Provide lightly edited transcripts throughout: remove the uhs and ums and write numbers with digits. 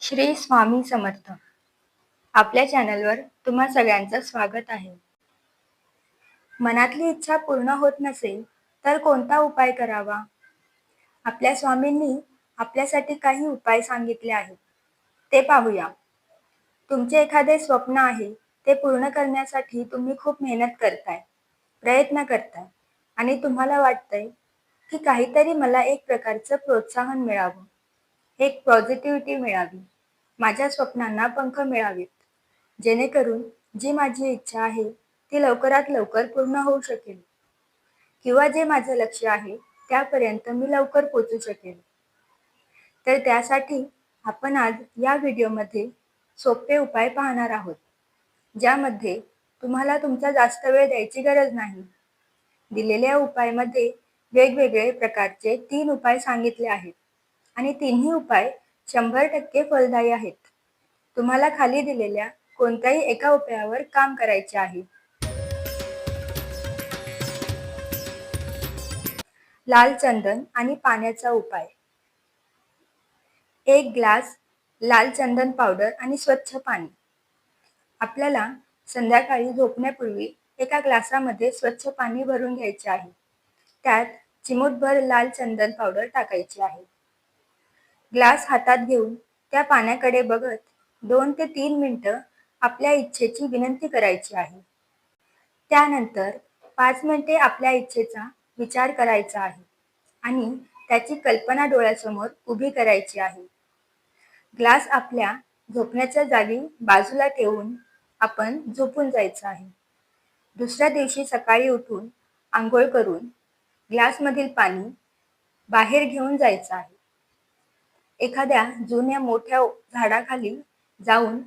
श्री स्वामी समर्थ. आपल्या चॅनलवर तुम्हा सगळ्यांचं स्वागत आहे. मनातली इच्छा पूर्ण होत नसेल तर कोणता उपाय करावा? आपल्या स्वामींनी आपल्यासाठी काही उपाय सांगितले आहेत. ते पाहूया. तुमचे एखादे स्वप्न आहे, ते पूर्ण करण्यासाठी तुम्ही खूप मेहनत करताय, प्रयत्न करताय आणि तुम्हाला वाटतंय की काहीतरी मला एक प्रकारचं प्रोत्साहन मिळावं, एक पॉझिटिव्हिटी मिळावी, माझ्या स्वप्नांना पंख मिळावेत, जेणेकरून जी माझी इच्छा आहे ती लवकरात लवकर पूर्ण होऊ शकेल किंवा जे माझं लक्ष्य आहे त्यापर्यंत मी लवकर पोहोचू शकेल. तर त्यासाठी आपण आज या व्हिडिओमध्ये सोपे उपाय पाहणार आहोत, ज्यामध्ये तुम्हाला तुमचा जास्त वेळ द्यायची गरज नाही. दिलेल्या उपायामध्ये वेगवेगळे प्रकारचे 3 उपाय सांगितले आहेत आणि तिन्ही उपाय 100% फलदायी आहेत. तुम्हाला खाली दिलेल्या कोणत्याही एका उपायावर काम करायचे आहे. लाल चंदन आणि पाण्याचा उपाय. 1 ग्लास लाल चंदन पावडर आणि स्वच्छ पाणी. आपल्याला संध्याकाळी झोपण्यापूर्वी एका ग्लासामध्ये स्वच्छ पाणी भरून घ्यायचे आहे. त्यात चिमूटभर लाल चंदन पावडर टाकायची आहे. ग्लास हातात घेऊन त्या पाण्याकडे बघत 2 ते 3 मिनिटं आपल्या इच्छेची विनंती करायची आहे. त्यानंतर 5 मिनिटे आपल्या इच्छेचा विचार करायचा आहे आणि त्याची कल्पना डोळ्यासमोर उभी करायची आहे. ग्लास आपल्या झोपण्याच्या जागी बाजूला ठेवून आपण झोपून जायचं आहे. दुसऱ्या दिवशी सकाळी उठून अंघोळ करून ग्लासमधील पाणी बाहेर घेऊन जायचं आहे. एखाद्या जुन्या मोठ्या झाडाखाली जाऊन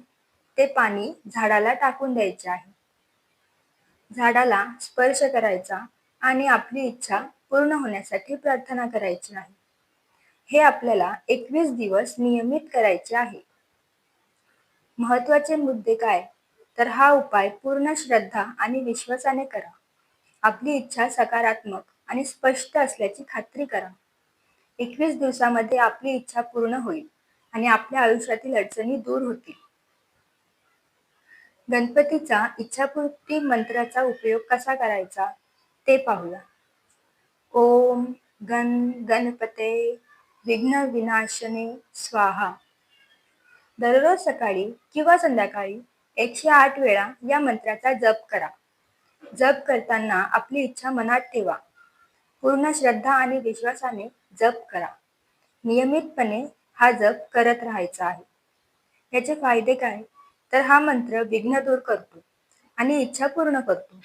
ते पाणी झाडाला टाकून द्यायचे आहे. झाडाला स्पर्श करायचा आणि आपली इच्छा पूर्ण होण्यासाठी प्रार्थना करायची आहे. हे आपल्याला 21 दिवस नियमित करायचे आहे. महत्त्वाचे मुद्दे काय? तर हा उपाय पूर्ण श्रद्धा आणि विश्वासाने करा. आपली इच्छा सकारात्मक आणि स्पष्ट असल्याची खात्री करा. 21 दिवसामध्ये आपली इच्छा पूर्ण होईल आणि आपल्या आयुष्यातील अडचणी दूर होतील. गणपतीचा इच्छापूर्ती मंत्राचा उपयोग कसा करायचा ते पाहूया. ओम गण गणपते विघ्न विनाशने स्वाहा. दररोज सकाळी किंवा संध्याकाळी 108 वेळा या मंत्राचा जप करा. जप करताना आपली इच्छा मनात ठेवा. पूर्ण श्रद्धा आणि विश्वासाने जप करा. नियमितपणे हा जप करत राहायचा आहे. याचे फायदे काय? तर हा मंत्र विघ्न दूर करतो आणि इच्छा पूर्ण करतो.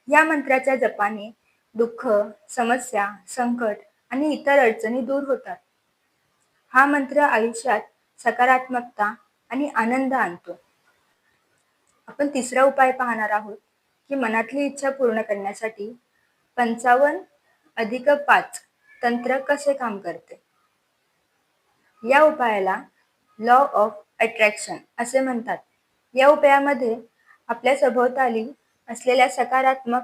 या मंत्राच्या जपाने दुःख, समस्या, संकट आणि इतर अडचणी दूर होतात. हा मंत्र आयुष्यात सकारात्मकता आणि आनंद आणतो. आपण तिसरा उपाय पाहणार आहोत की मनातली इच्छा पूर्ण करण्यासाठी 55+5 तंत्र कसे काम करते. या उपायाला लॉ ऑफ अट्रॅक्शन असे म्हणतात. या उपायामध्ये आपल्या सभोवताली असलेल्या सकारात्मक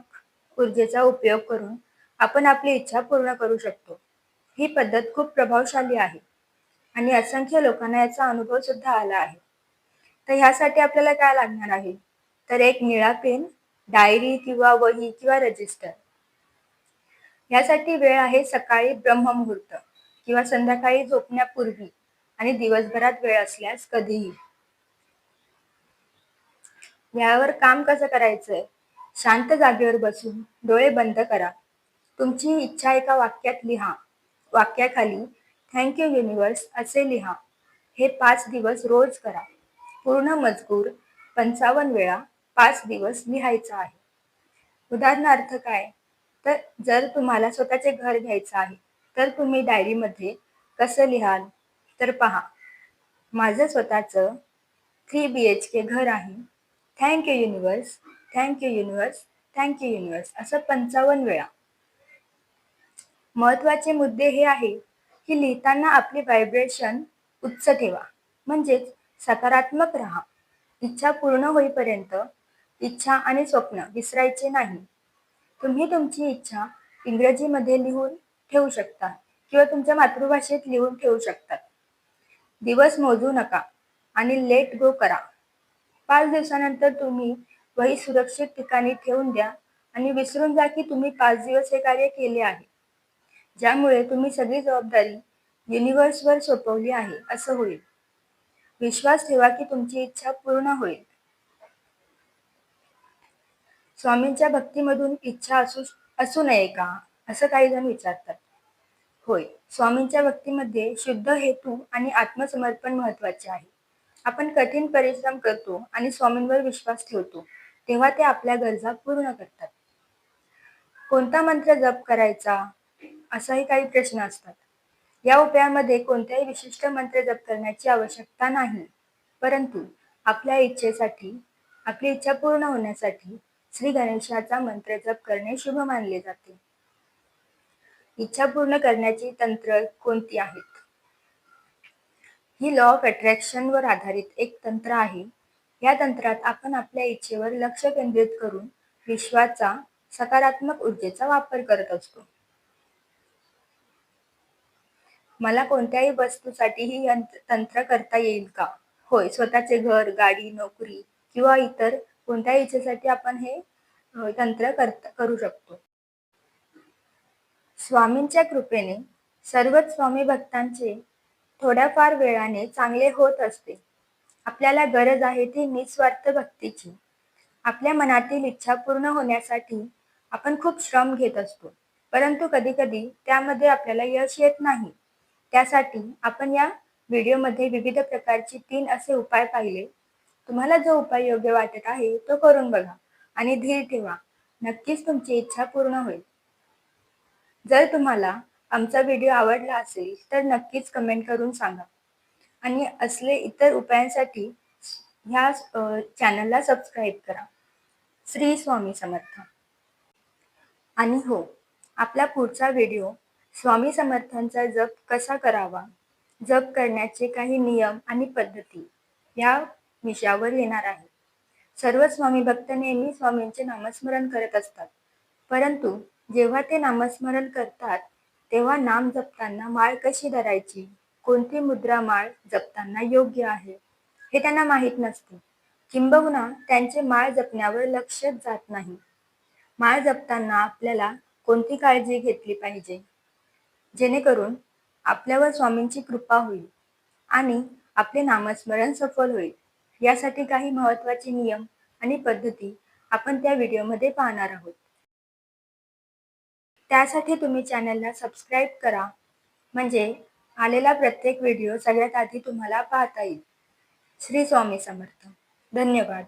ऊर्जेचा उपयोग करून आपण आपली इच्छा पूर्ण करू शकतो. ही पद्धत खूप प्रभावशाली आहे आणि असंख्य लोकांना याचा अनुभव सुद्धा आला आहे. तर ह्यासाठी आपल्याला काय लागणार आहे? तर एक निळा पेन, डायरी किंवा वही किंवा रजिस्टर. यासाठी वेळ आहे सकाळी ब्रह्ममुहूर्त किंवा संध्याकाळी झोपण्यापूर्वी आणि दिवसभरात वेळ असल्यास कधीही. यावर काम कसं करायचंय? शांत जागेवर बसून डोळे बंद करा. तुमची इच्छा एका वाक्यात लिहा. वाक्याखाली थँक यू युनिवर्स असे लिहा. हे 5 दिवस रोज करा. पूर्ण मजकूर 55 वेळा 5 दिवस लिहायचा आहे. उदाहरणार्थ काय? तर जर तुम्हाला स्वतःचे घर घ्यायचं आहे तर तुम्ही डायरीमध्ये कसं लिहाल? तर पहा, माझं स्वतःचं 3 BHK घर आहे. Thank you universe, thank you universe, thank you universe असं 55 वेळा. महत्त्वाचे मुद्दे हे आहे की लिहिताना आपली व्हायब्रेशन उच्च ठेवा, म्हणजेच सकारात्मक राहा. इच्छा पूर्ण होईपर्यंत इच्छा आणि स्वप्न विसरायचे नाही. तुम्ही तुमची इच्छा इंग्रजीमध्ये लिहून ठेवू शकता किंवा तुमच्या मातृभाषेत लिहून ठेवू शकता. दिवस मोजू नका, आणि लेट गो करा. 5 दिवसानंतर तुम्ही वही सुरक्षित ठिकाणी ठेवून द्या आणि विसरून जा की तुम्ही 5 दिवस हे कार्य केले आहे. ज्यामुळे तुम्ही सगळी जबाबदारी युनिव्हर्सवर सोपवली आहे असं होईल. विश्वास ठेवा की तुमची इच्छा पूर्ण होईल. स्वामींच्या भक्तीमधून इच्छा असू नये का? असं काही जण विचारतात. होय, स्वामींच्या भक्तीमध्ये शुद्ध हेतू आणि आत्मसमर्पण महत्वाचे आहे. आपण कठीण परिश्रम करतो आणि स्वामींवर विश्वास ठेवतो, तेव्हा ते आपल्या गरजा पूर्ण करतात. कोणता मंत्र जप करायचा? असाही काही प्रश्न असतात. या उपायामध्ये कोणत्याही विशिष्ट मंत्र जप करण्याची आवश्यकता नाही. परंतु आपल्या इच्छेसाठी, आपली इच्छा पूर्ण होण्यासाठी श्री गणेशाचा मंत्र जप करणे शुभ मानले जाते. इच्छा पूर्ण करण्याची तंत्र कोणती आहेत? ही लॉ ऑफ अट्रॅक्शनवर आधारित एक तंत्र आहे. या तंत्रात आपण आपल्या इच्छेवर लक्ष केंद्रित करून विश्वाचा सकारात्मक ऊर्जेचा वापर करत असतो. मला कोणत्याही वस्तूसाठी ही तंत्र करता येईल का? होय, स्वतःचे घर, गाडी, नोकरी किंवा इतर कोणत्याही इच्छेसाठी आपण हे तंत्र करू शकतो. स्वामींच्या कृपेने सर्वच स्वामी भक्तांचे थोड्याफार वेळाने चांगले होत असते. आपल्याला गरज आहे ती निस्वार्थ भक्तीची. आपल्या मनातील इच्छा पूर्ण होण्यासाठी आपण खूप श्रम घेत असतो, परंतु कधी-कधी त्यामध्ये आपल्याला यश येत नाही. त्यासाठी आपण या व्हिडिओमध्ये विविध प्रकारचे 3 असे उपाय पाहिले. तुम्हाला जो उपाय योग्य वाटत आहे तो करून बघा आणि धीर ठेवा. नक्कीच तुमची इच्छा पूर्ण होईल. जर तुम्हाला आमचा व्हिडिओ आवडला असेल तर नक्कीच कमेंट करून सांगा आणि असले इतर उपायांसाठी ह्या चॅनलला सबस्क्राईब करा. श्री स्वामी समर्थ. आणि हो, आपला पुढचा व्हिडिओ स्वामी समर्थांचा जप कसा करावा, जप करण्याचे काही नियम आणि पद्धती या विषयावर येणार आहे. सर्व स्वामी भक्त नेहमी स्वामींचे नामस्मरण करत असतात, परंतु जेव्हा ते नामस्मरण करतात तेव्हा नाम जपताना माळ कशी धरायची, कोणती मुद्रा माळ जपताना योग्य आहे हे त्यांना माहीत नसते. किंबहुना त्यांचे माळ जपण्यावर लक्षच जात नाही. माळ जपताना आपल्याला कोणती काळजी घेतली पाहिजे जेणेकरून आपल्यावर स्वामींची कृपा होईल आणि आपले नामस्मरण सफल होईल, यासाठी काही महत्त्वाचे नियम आणि पद्धती आपण त्या व्हिडिओमध्ये पाहणार आहोत. त्यासाठी तुम्ही चॅनलला सबस्क्राईब करा, म्हणजे आलेला प्रत्येक व्हिडिओ सगळ्यात आधी तुम्हाला पाहता येईल. श्री स्वामी समर्थ. धन्यवाद.